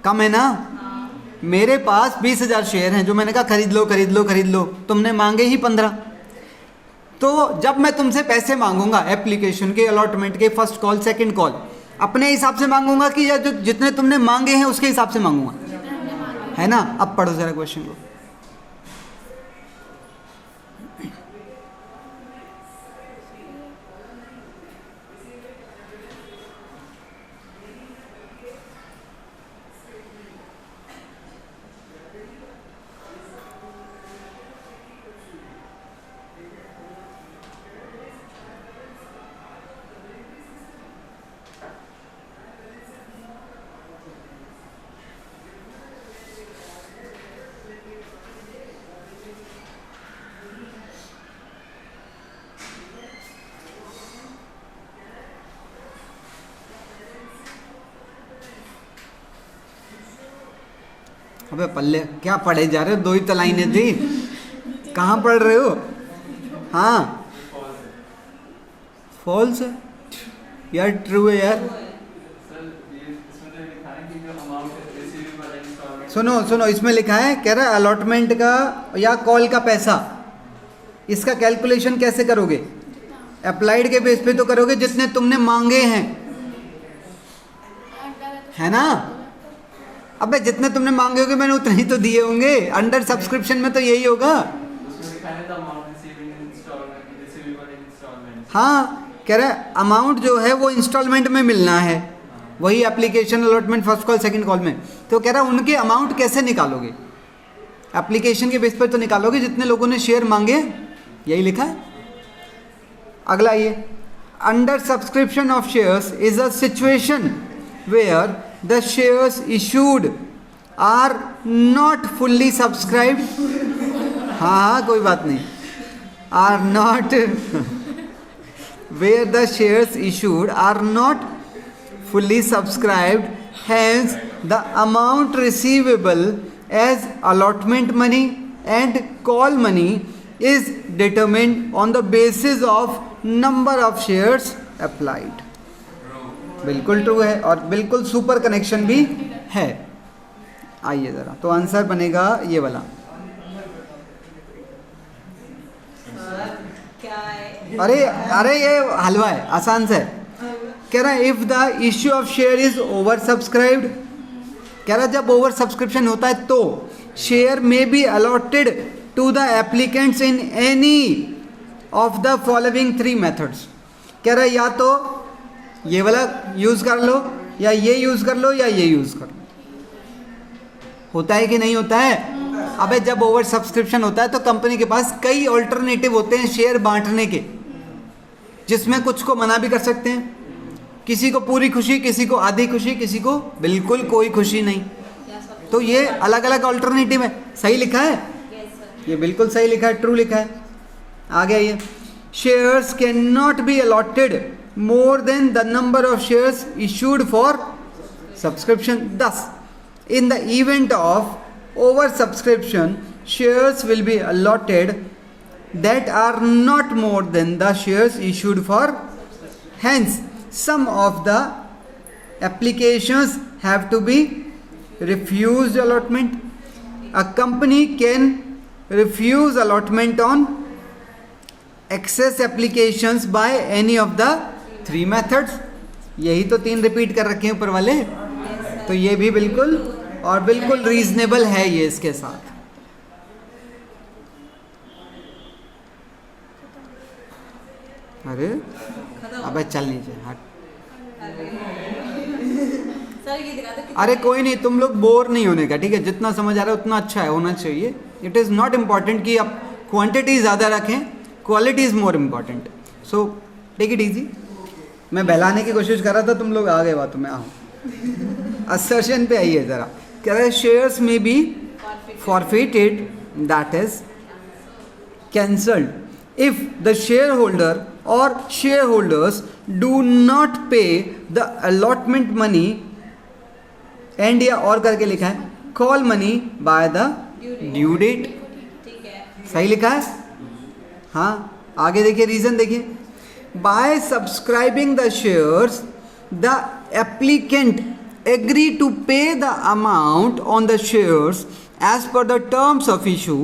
कम है ना, मेरे पास 20,000 शेयर हैं जो मैंने कहा खरीद लो, तुमने मांगे ही 15। तो जब मैं तुमसे पैसे मांगूंगा एप्लीकेशन के, अलॉटमेंट के, फर्स्ट कॉल, सेकंड कॉल, अपने हिसाब से मांगूंगा कि या जो जितने तुमने मांगे हैं उसके हिसाब से मांगूंगा, है ना? अब पढ़ो जरा क्वेश्चन को। अबे पल्ले क्या पढ़े जा रहे हो? 2 ही तो लाइनें थी, कहाँ पढ़ रहे हो? हाँ फॉल्स है यार, ट्रू है यार। सुनो इसमें लिखा है, कह रहा है अलॉटमेंट का या कॉल का पैसा, इसका कैलकुलेशन कैसे करोगे? अप्लाइड के बेस पे तो करोगे जितने तुमने मांगे हैं, है ना? अबे जितने तुमने मांगे होंगे मैंने उतने ही तो दिए होंगे। अंडर सब्सक्रिप्शन में तो यही होगा। हाँ, कह रहा है अमाउंट जो है वो इंस्टॉलमेंट में मिलना है, वही application, allotment, first call, second call में। तो कह रहा है उनके अमाउंट कैसे निकालोगे? एप्लीकेशन के बेस पर तो निकालोगे जितने लोगों ने शेयर मांगे, यही लिखा है। अगला ये, under subscription of shares is a situation where the shares issued are not fully subscribed। हाँ कोई बात नहीं, are not where the shares issued are not fully subscribed, hence the amount receivable as allotment money and call money is determined on the basis of number of shares applied। बिल्कुल true है और बिल्कुल super connection भी है। आइए ज़रा, तो answer बनेगा ये वाला। क्या है? अरे अरे ये हलवा है, आसान से है। कह रहा है if the issue of share is over subscribed, कह रहा है जब ओवर सब्सक्रिप्शन होता है तो share may be allotted to the applicants in any of the following 3 methods. कह रहा है या तो ये वाला यूज कर लो, या ये यूज कर लो, या ये यूज कर लो। होता है कि नहीं होता है? अबे जब ओवर सब्सक्रिप्शन होता है तो कंपनी के पास कई ऑल्टरनेटिव होते हैं शेयर बांटने के, जिसमें कुछ को मना भी कर सकते हैं। किसी को पूरी खुशी, किसी को आधी खुशी, किसी को बिल्कुल कोई खुशी नहीं। तो ये अलग अलग ऑल्टरनेटिव है। सही लिखा है? ये बिल्कुल सही लिखा है, ट्रू लिखा है। आगे ये shares can not be allotted more than the number of shares issued for subscription. 10 in the event of over subscription, shares will be allotted that are not more than the shares issued for. Hence, some of the applications have to be refused allotment. A company can refuse allotment on excess applications by any of the 3 methods. यही तो 3 repeat कर रखे हैं ऊपर वाले। तो ये भी बिल्कुल और बिल्कुल रीजनेबल है ये इसके साथ। अरे अबे चल नीचे हट। सर ये दिखा दो। अरे कोई नहीं, तुम लोग बोर नहीं होने का, ठीक है? जितना समझ आ रहा है उतना अच्छा है, होना चाहिए। इट इज़ नॉट इम्पॉर्टेंट कि आप क्वांटिटी ज़्यादा रखें, quality is more important. So take it easy. मैं बहलाने की कोशिश कर रहा था, तुम लोग आ गए बातों में। आओ असर्शन पे आइए ज़रा। कह रहे shares may be forfeited, that is cancelled if the share holder or share holders do not pay the allotment money and, या और करके लिखा है call money by the due date. ठीक है, सही लिखा है? हाँ, आगे देखिए, रीजन देखिए। Bye subscribing the shares the applicant agree to pay the amount on the shares as per the terms of issue.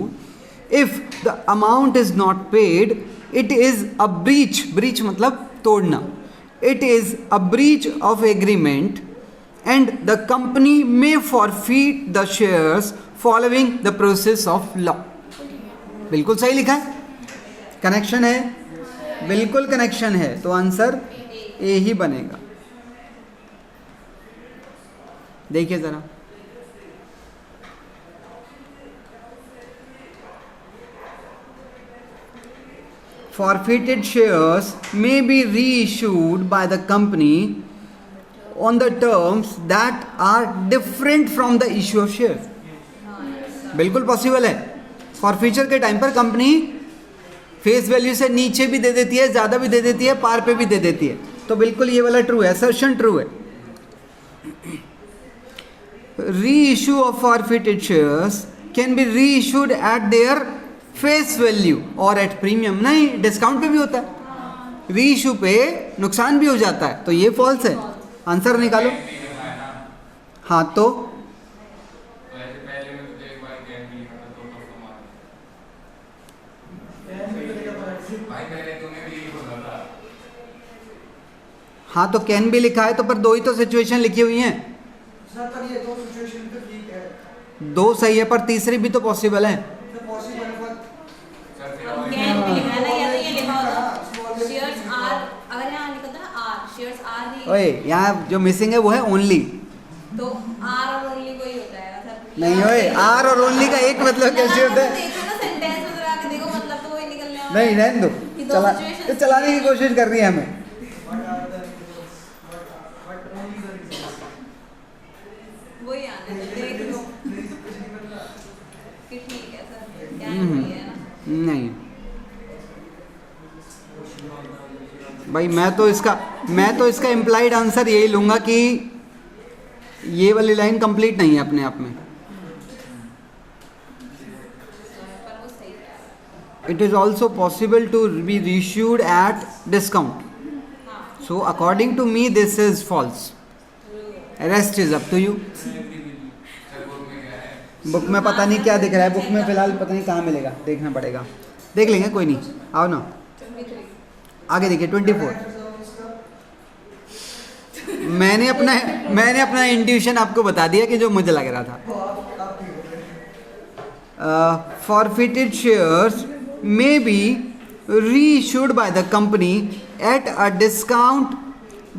If the amount is not paid, it is a breach. Breach मतलब तोड़ना। It is a breach of agreement and the company may forfeit the shares following the process of law. बिल्कुल सही लिखा है, connection है, बिल्कुल connection है। तो आंसर ए ही बनेगा। देखिए जरा, forfeited shares may be reissued by the company on the terms that are different from the issue of shares. बिल्कुल पॉसिबल है। फॉरफीचर के टाइम पर कंपनी फेस वैल्यू से नीचे भी दे देती है, ज़्यादा भी दे देती है, पार पे भी दे देती है। तो बिल्कुल ये वाला ट्रू है, असर्शन ट्रू है। Reissue of forfeited shares can be reissued at their face value or at premium. नहीं, डिस्काउंट पे भी होता है, रीइश्यू पे नुकसान भी हो जाता है। तो ये फॉल्स है। आंसर निकालो। हाँ तो हाँ, तो कैन भी लिखा है, तो पर 2 ही तो सिचुएशन लिखी हुई हैं। ये 2 सिचुएशन पे ठीक है, 2 सही है, पर तीसरी भी तो पॉसिबल है। पॉसिबल है पर कैन भी लिखा है ना, या तो ये लिखा होता शेयर्स आर, अगर यहाँ लिखा था ना आर, शेयर्स आर ही, ओए यहाँ जो मिसिंग है वो है ओनली। तो आर और ओनली कोई होता है सर? नहीं ओए, आर और ओनली का एक मतलब कैसे होता है? देखो ना सेंटेंस में लगा के देखो, मतलब तो वही निकलने वाला नहीं, है। रहने दो, कि दो चला situations तो चलाने की कोशिश कर रही है हमें। वही आने दो, देख लो कि ठीक है सर, क्या नहीं है ना। नहीं भाई, मैं तो इसका इम्प्लाइड आंसर यही लूंगा कि ये वाली लाइन कंप्लीट नहीं है अपने आप में। पर वो सही है। It is also possible to be reissued at discount. हाँ, so according to me this is false, rest is up to you. Book में पता नहीं क्या दिख रहा है, बुक में फिलहाल पता नहीं कहाँ मिलेगा, देखना पड़ेगा, देख लेंगे, कोई नहीं, आओ ना आगे देखिए। 24 मैंने अपना इंट्यूशन आपको बता दिया कि जो मुझे लग रहा था। Forfeited shares may be reissued by the company at a discount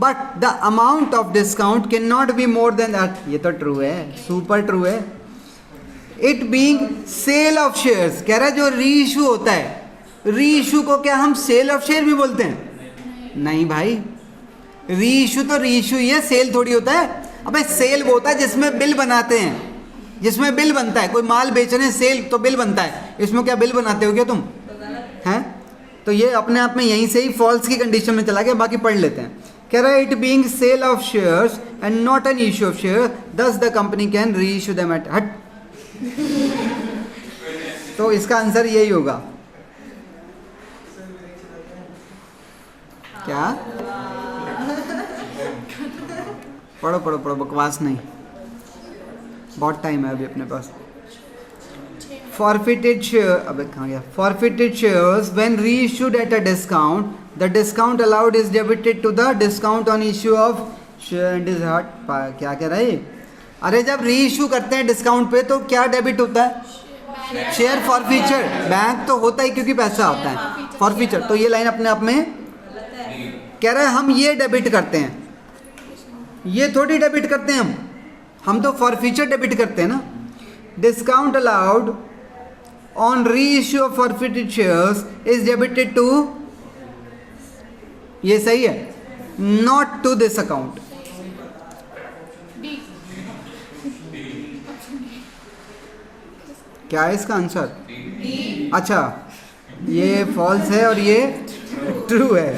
but the amount of discount cannot be more than that। ये तो ट्रू है, सुपर ट्रू है। It being sale of shares, कह रहा है जो रीइश्यू होता है, रीइश्यू को क्या हम सेल ऑफ शेयर भी बोलते हैं? नहीं भाई, रीइश्यू तो रीइश्यू ही है, सेल थोड़ी होता है। अबे सेल वो होता है जिसमें बिल बनाते हैं, जिसमें बिल बनता है, कोई माल बेच रहे हैं, सेल तो बिल बनता है, इसमें क्या बिल बनाते हो क्या तुम? हैं? तो ये अपने आप में यहीं से ही फॉल्स की कंडीशन में चला गया, बाकी पढ़ लेते हैं। कह रहा है it being sale of shares and not an issue of share thus the company can reissue them at hut. तो इसका आंसर यही होगा। क्या? पढ़ो पढ़ो पढ़ो, बकवास नहीं, बहुत टाइम है अभी अपने पास। Forfeited share, अबे कहाँ गया? Forfeited shares when reissued at a discount, the discount allowed is debited to the discount on issue of share and is hard। क्या कह रहा है? अरे जब रीइश्यू करते हैं डिस्काउंट पे तो क्या डेबिट होता है? Share forfeiture. बैंक तो होता ही क्योंकि पैसा होता है, फॉरफीचर। तो ये लाइन अपने आप में कह रहा है हम ये डेबिट करते हैं, ये थोड़ी डेबिट करते हैं हम तो फॉरफीचर डेबिट करते हैं ना। Discount allowed on reissue of forfeited shares is debited to, ये सही है, not to this account। क्या है इसका आंसर? अच्छा, ये फॉल्स है और ये ट्रू है,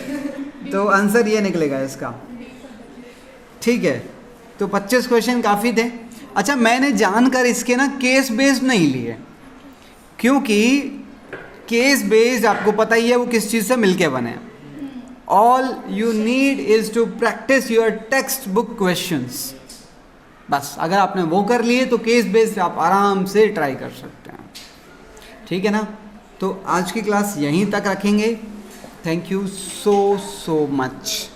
तो आंसर ये निकलेगा इसका। ठीक है, तो 25 क्वेश्चन काफ़ी थे। अच्छा, मैंने जानकर इसके ना केस बेस्ड नहीं लिए, क्योंकि केस बेस्ड आपको पता ही है वो किस चीज़ से मिलके बने। All you need is to practice your text book questions. बस अगर आपने वो कर लिए तो केस बेस्ड आप आराम से ट्राई कर सकते हैं। ठीक है ना? तो आज की क्लास यहीं तक रखेंगे। Thank you so much.